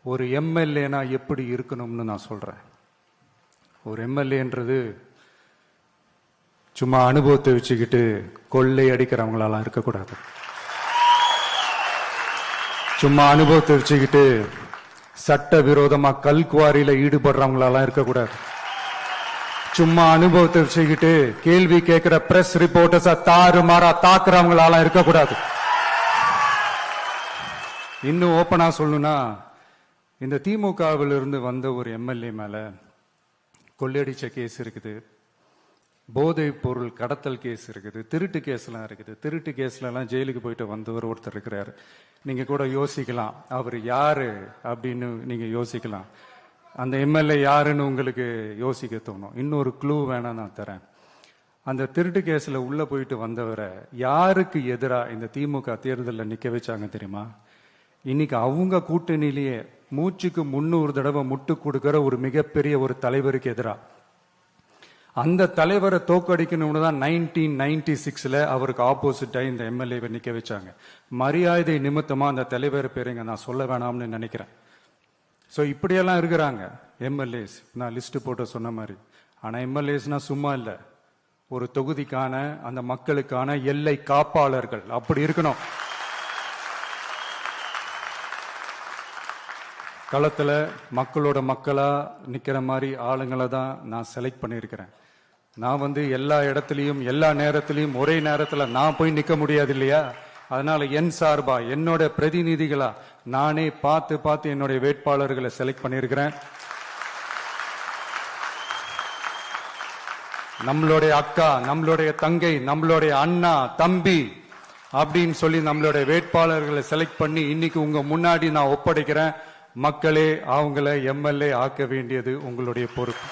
ஒரு எம்எல்ஏனா எப்படி இருக்கணும்னு நான் சொல்றேன். ஒரு எம்எல்ஏன்றது சும்மா அனுபவத்தை வச்சுக்கிட்டு கொள்ளை அடிக்கிறவங்களாலாம் இருக்கக்கூடாது. சும்மா அனுபவத்தை வச்சுக்கிட்டு சட்ட விரோதமா கல்குவாரியில ஈடுபடுறவங்களாலாம் இருக்கக்கூடாது. சும்மா அனுபவத்தை வச்சுக்கிட்டு கேள்வி கேட்கிற பிரஸ் ரிப்போர்ட்டர்ஸ தாறுமாறா தாக்குறவங்களாலாம் இருக்கக்கூடாது. இன்னும் ஓப்பனா சொல்லணும்னா, இந்த திமுகவில் இருந்து வந்த ஒரு எம்எல்ஏ மேல கொள்ளையடிச்ச கேஸ் இருக்குது, போதைப் பொருள் கடத்தல் கேஸ் இருக்குது, திருட்டு கேஸ்லாம் இருக்குது. திருட்டு கேஸ்ல எல்லாம் ஜெயிலுக்கு போயிட்டு வந்தவர் ஒருத்தர் இருக்கிறாரு. நீங்க கூட யோசிக்கலாம், அவர் யாரு அப்படின்னு நீங்க யோசிக்கலாம். அந்த எம்எல்ஏ யாருன்னு உங்களுக்கு யோசிக்க தோணும். இன்னொரு க்ளூ வேணா நான் தரேன். அந்த திருட்டு கேஸ்ல உள்ள போயிட்டு வந்தவரை யாருக்கு எதிராக இந்த திமுக தேர்தலில் நிக்க வச்சாங்க தெரியுமா? இன்னைக்கு அவங்க கூட்டணியிலேயே மூச்சுக்கு 300 தடவை முட்டு கொடுக்கிற ஒரு மிகப்பெரிய ஒரு தலைவருக்கு எதிராக. அந்த தலைவரை தோக்கடிக்கணும்னு தான் 1996ல அவருக்கு ஆப்போசிட்டா இந்த எம்எல்ஏவை நிக்க வச்சாங்க. மரியாதை நிமித்தமா அந்த தலைவர் பேருங்க நான் சொல்ல வேணாம்னு நினைக்கிறேன். ஸோ இப்படியெல்லாம் இருக்கிறாங்க எம்எல்ஏஸ், நான் லிஸ்ட் போட்டு சொன்ன மாதிரி. ஆனா எம்எல்ஏஸ்னா சும்மா இல்லை, ஒரு தொகுதிக்கான அந்த மக்களுக்கான எல்லை காப்பாளர்கள். அப்படி இருக்கணும். களத்துல மக்களோட மக்களா நிக்கிற மாதிரி ஆளுங்களை தான் நான் செலக்ட் பண்ணியிருக்கிறேன். நான் எல்லா இடத்துலையும் எல்லா நேரத்திலையும் ஒரே நேரத்துல நான் போய் நிக்க முடியாது இல்லையா? அதனால என் சார்பா என்னோட பிரதிநிதிகளா நானே பார்த்து என்னுடைய வேட்பாளர்களை செலக்ட் பண்ணியிருக்கிறேன். நம்மளுடைய அக்கா, நம்மளுடைய தங்கை, நம்மளுடைய அண்ணா, தம்பி அப்படின்னு சொல்லி நம்மளுடைய வேட்பாளர்களை செலக்ட் பண்ணி இன்னைக்கு உங்க முன்னாடி நான் ஒப்படைக்கிறேன். மக்களே, அவங்கள எம்எல்ஏ ஆக்க வேண்டியது உங்களுடைய பொறுப்பு.